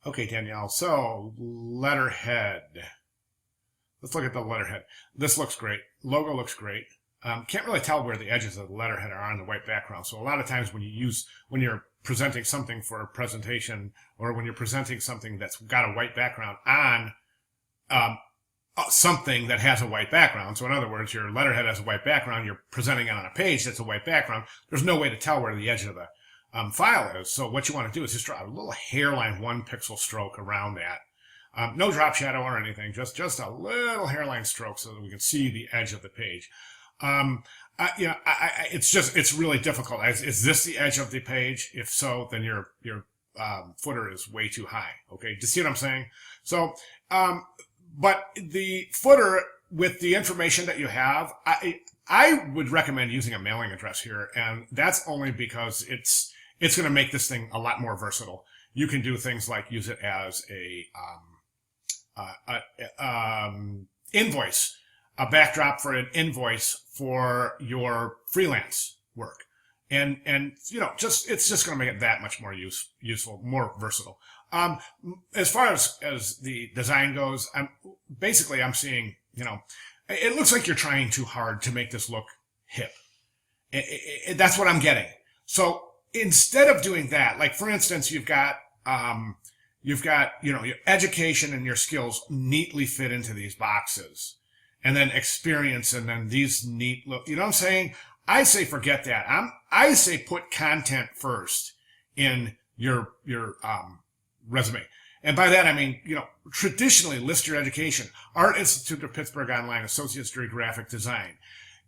Okay, Danielle. So, letterhead. Let's look at the letterhead. This looks great. Logo looks great. Can't really tell where the edges of the letterhead are on the white background. So a lot of times when you're presenting something for a presentation, or when you're presenting something that's got a white background on um, something that has a white background. So in other words, your letterhead has a white background. You're presenting it on a page that's a white background. There's no way to tell where the edge of the file is. So what you want to do is just draw a little hairline 1 pixel stroke around that. No drop shadow or anything, just a little hairline stroke so that we can see the edge of the page. It's really difficult. Is this the edge of the page? If so, then your footer is way too high. Okay, do you see what I'm saying? So, but the footer with the information that you have, I would recommend using a mailing address here, and that's only because it's going to make this thing a lot more versatile. You can do things like use it as a invoice, a backdrop for an invoice for your freelance work, and it's just going to make it that much more useful, more versatile. As far as the design goes, I'm seeing, it looks like you're trying too hard to make this look hip. That's what I'm getting. So instead of doing that, like for instance, you've got your education and your skills neatly fit into these boxes, and then experience, and then these neat look. You know what I'm saying? I say forget that. I say put content first in your resume. And by that I mean, traditionally list your education: Art Institute of Pittsburgh Online, Associate's Degree, Graphic Design.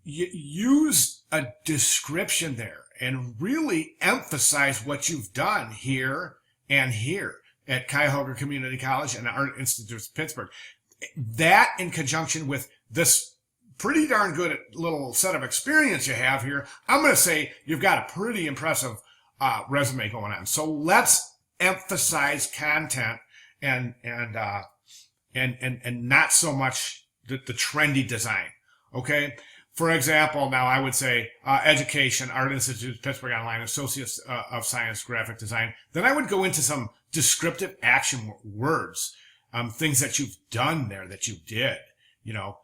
Use a description there and really emphasize what you've done here and here at Cuyahoga Community College and Art Institute of Pittsburgh. That, in conjunction with this pretty darn good little set of experience you have here, I'm going to say you've got a pretty impressive resume going on. So let's emphasize content and not so much the trendy design. Okay. For example, now I would say education, Art Institute, Pittsburgh Online, Associates of Science, Graphic Design. Then I would go into some descriptive action words, things that you've done there, that you did.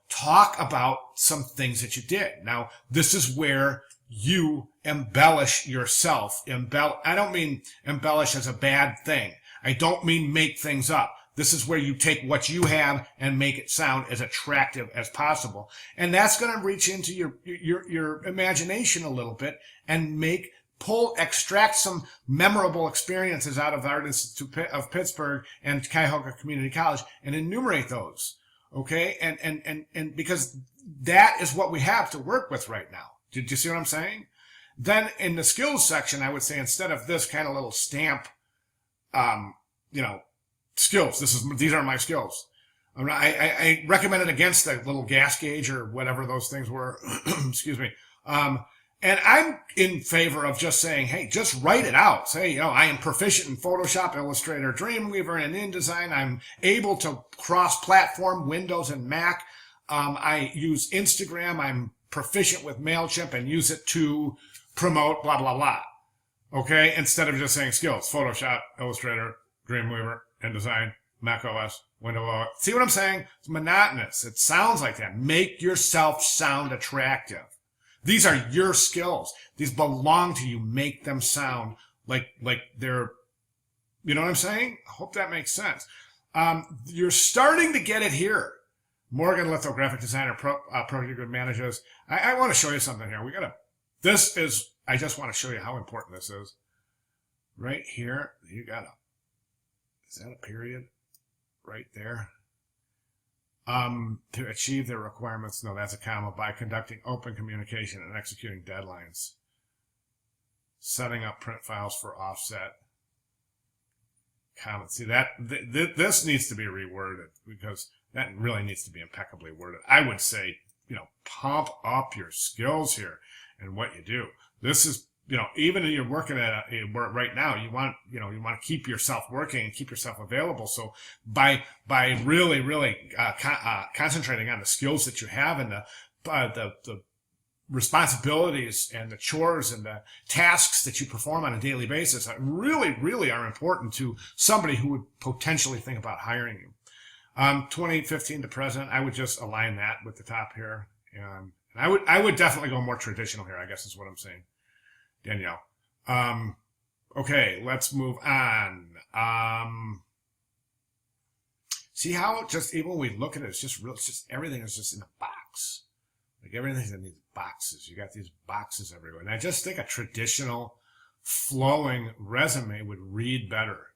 Talk about some things that you did. Now, this is where you embellish yourself. I don't mean embellish as a bad thing. I don't mean make things up. This is where you take what you have and make it sound as attractive as possible. And that's going to reach into your imagination a little bit and extract some memorable experiences out of the Art Institute of Pittsburgh and Cuyahoga Community College and enumerate those. Okay. And because that is what we have to work with right now. Did you see what I'm saying? Then in the skills section, I would say, instead of this kind of little stamp, skills. These are my skills. I recommended against the little gas gauge or whatever those things were. Excuse me. And I'm in favor of just saying, hey, just write it out. Say, I am proficient in Photoshop, Illustrator, Dreamweaver, and InDesign. I'm able to cross-platform Windows and Mac. I use Instagram. I'm proficient with MailChimp and use it to promote blah, blah, blah. Okay? Instead of just saying skills: Photoshop, Illustrator, Dreamweaver, InDesign, Mac OS, Windows OS. See what I'm saying? It's monotonous. It sounds like that. Make yourself sound attractive. These are your skills. These belong to you. Make them sound like they're, you know what I'm saying? I hope that makes sense. You're starting to get it here. Morgan Lithographic Designer, Pro Good Managers. I want to show you something here. I just want to show you how important this is. Right here, is that a period? Right there. To achieve their requirements, no, that's a comma, by conducting open communication and executing deadlines. Setting up print files for offset. Comments. See, this needs to be reworded, because that really needs to be impeccably worded. I would say, pump up your skills here and what you do. This is, even if you're working at right now, you want to keep yourself working and keep yourself available. So by really concentrating on the skills that you have and the responsibilities and the chores and the tasks that you perform on a daily basis really, really are important to somebody who would potentially think about hiring you. 2015 to present, I would just align that with the top here. And I would definitely go more traditional here, I guess is what I'm saying, Danielle. Okay, let's move on. See how just even when we look at it, it's just real. It's just everything is just in a box. Like everything's in these boxes. You got these boxes everywhere. And I just think a traditional, flowing resume would read better.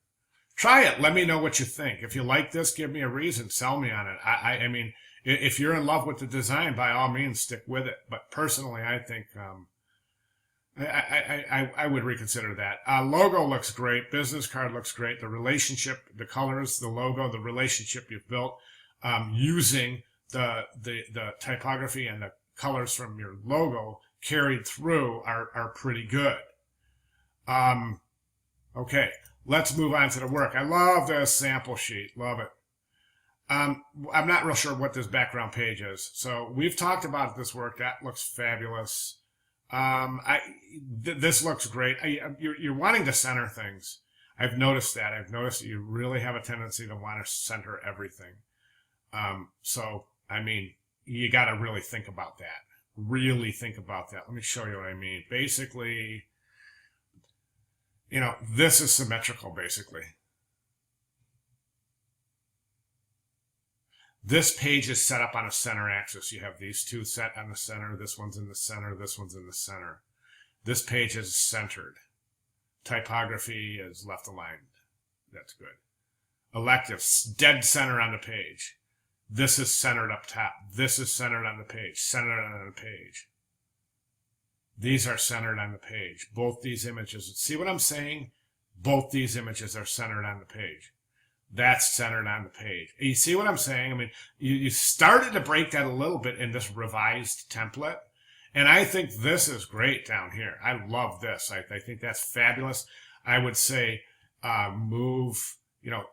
Try it. Let me know what you think. If you like this, give me a reason. Sell me on it. I mean, if you're in love with the design, by all means, stick with it. But personally, I think I would reconsider that. Logo looks great. Business card looks great. The relationship, the colors, the logo, the relationship you've built using the typography and the colors from your logo carried through are pretty good. Okay, let's move on to the work. I love this sample sheet. Love it. I'm not real sure what this background page is. So we've talked about this work. That looks fabulous. This looks great. You're wanting to center things. I've noticed that. I've noticed that you really have a tendency to want to center everything. So, I mean, you got to really think about that. Really think about that. Let me show you what I mean. Basically, you know, this is symmetrical, basically. This page is set up on a center axis. You have these two set on the center. This one's in the center. This one's in the center. This page is centered. Typography is left aligned. That's good. Electives, dead center on the page. This is centered up top. This is centered on the page. Centered on the page. These are centered on the page. Both these images. See what I'm saying? Both these images are centered on the page. That's centered on the page. You see what I'm saying? I mean, you started to break that a little bit in this revised template. And I think this is great down here. I love this. I think that's fabulous. I would say move, you know,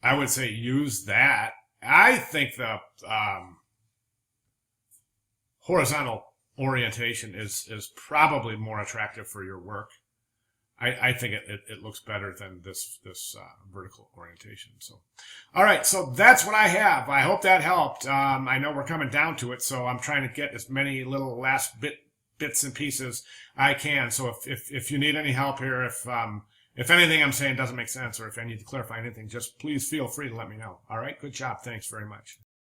I would say use that. I think the horizontal orientation is probably more attractive for your work. I think it looks better than this vertical orientation. So, all right. So that's what I have. I hope that helped. I know we're coming down to it, so I'm trying to get as many little last bits and pieces I can. So if you need any help here, if anything I'm saying doesn't make sense, or if I need to clarify anything, just please feel free to let me know. All right. Good job. Thanks very much.